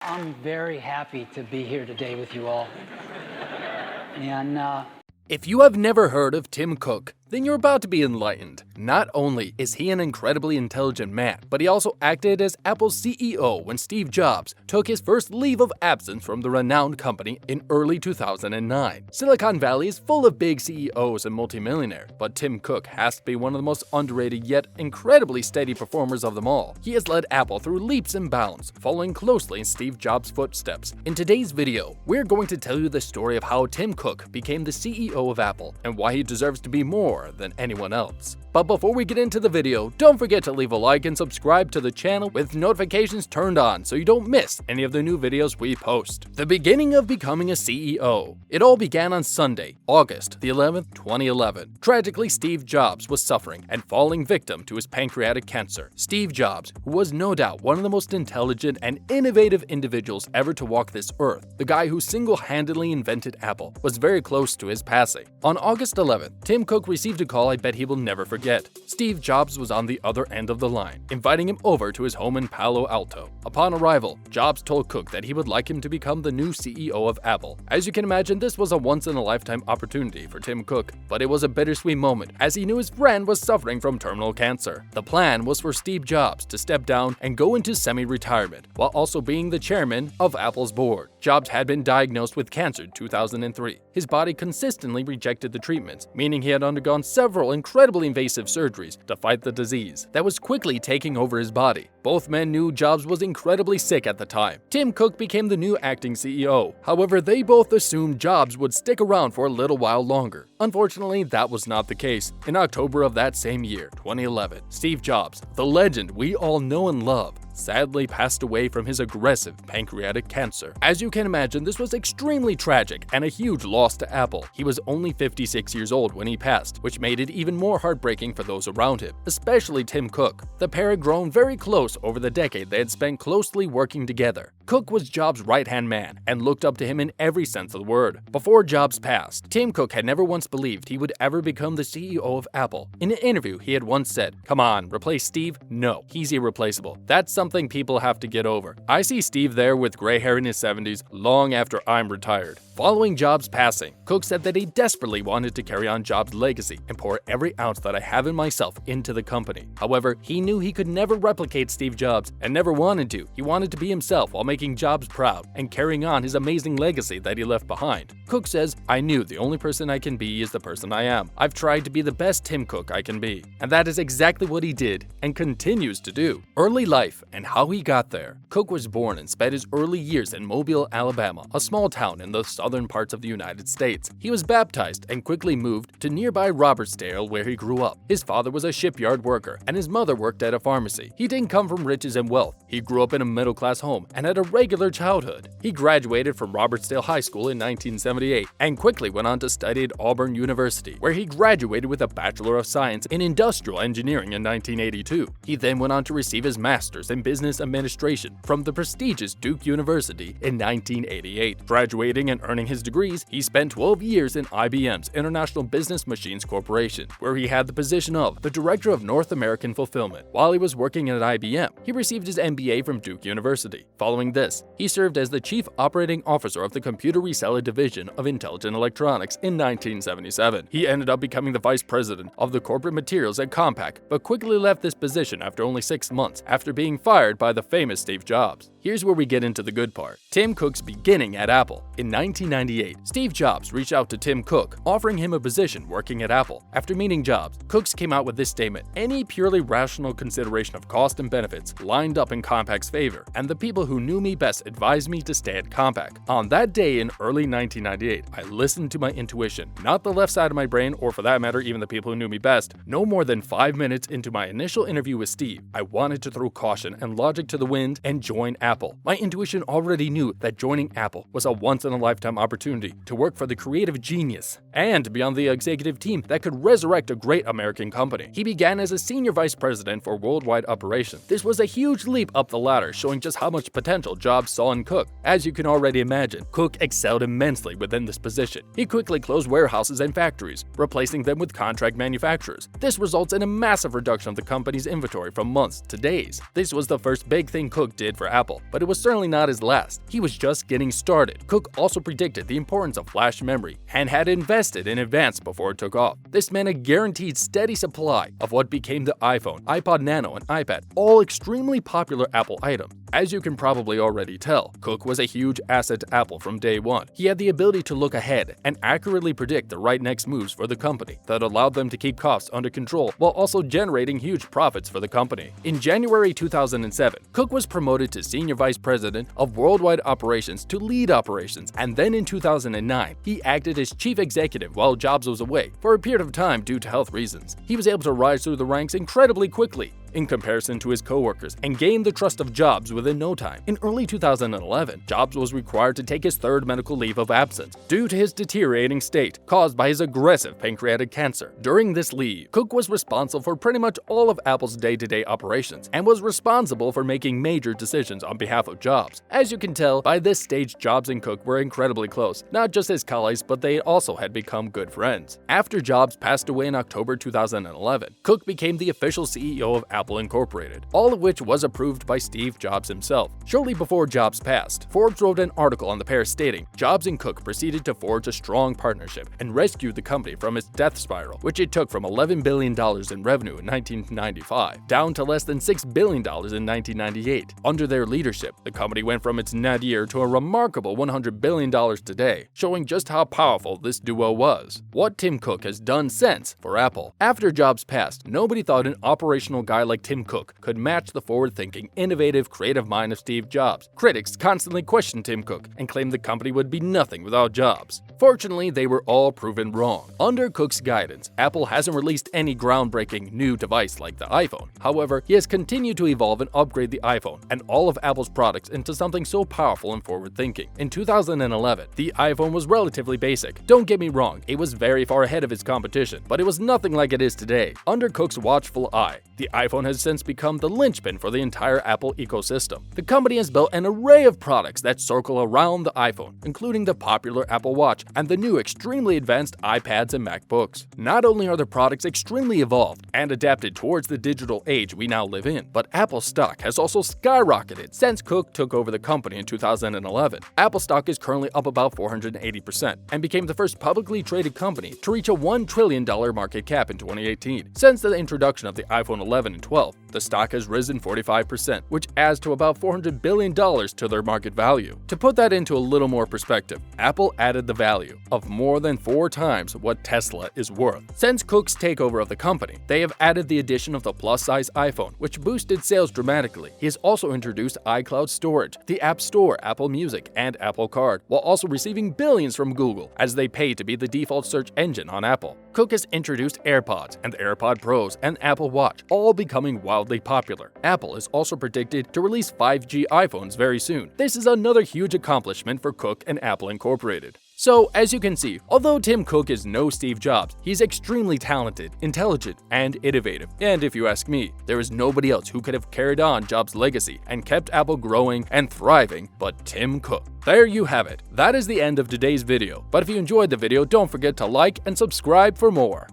I'm very happy to be here today with you all. And If you have never heard of Tim Cook, then you're about to be enlightened. Not only is he an incredibly intelligent man, but he also acted as Apple's CEO when Steve Jobs took his first leave of absence from the renowned company in early 2009. Silicon Valley is full of big CEOs and multimillionaires, but Tim Cook has to be one of the most underrated yet incredibly steady performers of them all. He has led Apple through leaps and bounds, following closely in Steve Jobs' footsteps. In today's video, we're going to tell you the story of how Tim Cook became the CEO of Apple and why he deserves to be more than anyone else. But before we get into the video, don't forget to leave a like and subscribe to the channel with notifications turned on so you don't miss any of the new videos we post. The beginning of becoming a CEO. It all began on Sunday, August the 11th, 2011. Tragically, Steve Jobs was suffering and falling victim to his pancreatic cancer. Steve Jobs, who was no doubt one of the most intelligent and innovative individuals ever to walk this earth, the guy who single-handedly invented Apple, was very close to his passing. On August 11th, Tim Cook received a call I bet he will never forget. Steve Jobs was on the other end of the line, inviting him over to his home in Palo Alto. Upon arrival, Jobs told Cook that he would like him to become the new CEO of Apple. As you can imagine, this was a once-in-a-lifetime opportunity for Tim Cook, but it was a bittersweet moment as he knew his friend was suffering from terminal cancer. The plan was for Steve Jobs to step down and go into semi-retirement, while also being the chairman of Apple's board. Jobs had been diagnosed with cancer in 2003. His body consistently rejected the treatments, meaning he had undergone several incredibly invasive surgeries to fight the disease that was quickly taking over his body. Both men knew Jobs was incredibly sick at the time. Tim Cook became the new acting CEO. However, they both assumed Jobs would stick around for a little while longer. Unfortunately, that was not the case. In October of that same year, 2011, Steve Jobs, the legend we all know and love, sadly passed away from his aggressive pancreatic cancer. As you can imagine, this was extremely tragic and a huge loss to Apple. He was only 56 years old when he passed, which made it even more heartbreaking for those around him, especially Tim Cook. The pair had grown very close over the decade they had spent closely working together. Cook was Jobs' right-hand man and looked up to him in every sense of the word. Before Jobs passed, Tim Cook had never once believed he would ever become the CEO of Apple. In an interview, he had once said, "Come on, replace Steve? No, he's irreplaceable. That's something people have to get over. I see Steve there with gray hair in his 70s long after I'm retired." Following Jobs' passing, Cook said that he desperately wanted to carry on Jobs' legacy and pour every ounce that I have in myself into the company. However, he knew he could never replicate Steve Jobs and never wanted to. He wanted to be himself while making Jobs proud and carrying on his amazing legacy that he left behind. Cook says, "I knew the only person I can be is the person I am. I've tried to be the best Tim Cook I can be." And that is exactly what he did and continues to do. Early life and how he got there. Cook was born and spent his early years in Mobile, Alabama, a small town in the southern parts of the United States. He was baptized and quickly moved to nearby Robertsdale, where he grew up. His father was a shipyard worker and his mother worked at a pharmacy. He didn't come from riches and wealth. He grew up in a middle-class home and had a regular childhood. He graduated from Robertsdale High School in 1978 and quickly went on to study at Auburn University, where he graduated with a Bachelor of Science in Industrial Engineering in 1982. He then went on to receive his master's in Business Administration from the prestigious Duke University in 1988. Graduating and earning his degrees, he spent 12 years in IBM's International Business Machines Corporation, where he had the position of the Director of North American Fulfillment. While he was working at IBM, he received his MBA from Duke University. Following this, he served as the Chief Operating Officer of the Computer Reseller Division of Intelligent Electronics in 1977. He ended up becoming the Vice President of the Corporate Materials at Compaq, but quickly left this position after only 6 months after being fired by the famous Steve Jobs. Here's where we get into the good part. Tim Cook's beginning at Apple. In 1998, Steve Jobs reached out to Tim Cook, offering him a position working at Apple. After meeting Jobs, Cook came out with this statement: "Any purely rational consideration of cost and benefits lined up in Compaq's favor, and the people who knew me best advised me to stay at Compaq." On that day in early 1998, I listened to my intuition, not the left side of my brain, or for that matter, even the people who knew me best. No more than 5 minutes into my initial interview with Steve, I wanted to throw caution and logic to the wind and join Apple. My intuition already knew that joining Apple was a once-in-a-lifetime opportunity to work for the creative genius and to be on the executive team that could resurrect a great American company. He began as a senior vice president for worldwide operations. This was a huge leap up the ladder, showing just how much potential Jobs saw in Cook. As you can already imagine, Cook excelled immensely within this position. He quickly closed warehouses and factories, replacing them with contract manufacturers. This results in a massive reduction of the company's inventory from months to days. This was the first big thing Cook did for Apple, but it was certainly not his last. He was just getting started. Cook also predicted the importance of flash memory and had invested in advance before it took off. This meant a guaranteed steady supply of what became the iPhone, iPod Nano, and iPad, all extremely popular Apple items. As you can probably already tell, Cook was a huge asset to Apple from day one. He had the ability to look ahead and accurately predict the right next moves for the company that allowed them to keep costs under control while also generating huge profits for the company. In January 2007, Cook was promoted to Senior Vice President of Worldwide Operations to lead operations, and then in 2009, he acted as Chief Executive while Jobs was away for a period of time due to health reasons. He was able to rise through the ranks incredibly quickly in comparison to his co-workers and gained the trust of Jobs within no time. In early 2011, Jobs was required to take his third medical leave of absence due to his deteriorating state caused by his aggressive pancreatic cancer. During this leave, Cook was responsible for pretty much all of Apple's day-to-day operations and was responsible for making major decisions on behalf of Jobs. As you can tell, by this stage Jobs and Cook were incredibly close, not just as colleagues, but they also had become good friends. After Jobs passed away in October 2011, Cook became the official CEO of Apple Incorporated, all of which was approved by Steve Jobs himself. Shortly before Jobs passed, Forbes wrote an article on the pair stating, "Jobs and Cook proceeded to forge a strong partnership and rescued the company from its death spiral, which it took from $11 billion in revenue in 1995 down to less than $6 billion in 1998. Under their leadership, the company went from its nadir to a remarkable $100 billion today, showing just how powerful this duo was." What Tim Cook has done since for Apple. After Jobs passed, nobody thought an operational guy like Tim Cook could match the forward-thinking, innovative, creative mind of Steve Jobs. Critics constantly questioned Tim Cook and claimed the company would be nothing without Jobs. Fortunately, they were all proven wrong. Under Cook's guidance, Apple hasn't released any groundbreaking new device like the iPhone. However, he has continued to evolve and upgrade the iPhone and all of Apple's products into something so powerful and forward-thinking. In 2011, the iPhone was relatively basic. Don't get me wrong, it was very far ahead of its competition, but it was nothing like it is today. Under Cook's watchful eye, the iPhone has since become the linchpin for the entire Apple ecosystem. The company has built an array of products that circle around the iPhone, including the popular Apple Watch and the new extremely advanced iPads and MacBooks. Not only are the products extremely evolved and adapted towards the digital age we now live in, but Apple stock has also skyrocketed since Cook took over the company in 2011. Apple stock is currently up about 480% and became the first publicly traded company to reach a $1 trillion market cap in 2018. Since the introduction of the iPhone 11 and 12, the stock has risen 45%, which adds to about $400 billion to their market value. To put that into a little more perspective, Apple added the value of more than 4 times what Tesla is worth. Since Cook's takeover of the company, they have added the addition of the plus-size iPhone, which boosted sales dramatically. He has also introduced iCloud storage, the App Store, Apple Music, and Apple Card, while also receiving billions from Google as they pay to be the default search engine on Apple. Cook has introduced AirPods and the AirPod Pros and Apple Watch, all becoming wildly popular. Apple is also predicted to release 5G iPhones very soon. This is another huge accomplishment for Cook and Apple Incorporated. So, as you can see, although Tim Cook is no Steve Jobs, he's extremely talented, intelligent, and innovative. And if you ask me, there is nobody else who could have carried on Jobs' legacy and kept Apple growing and thriving but Tim Cook. There you have it. That is the end of today's video. But if you enjoyed the video, don't forget to like and subscribe for more.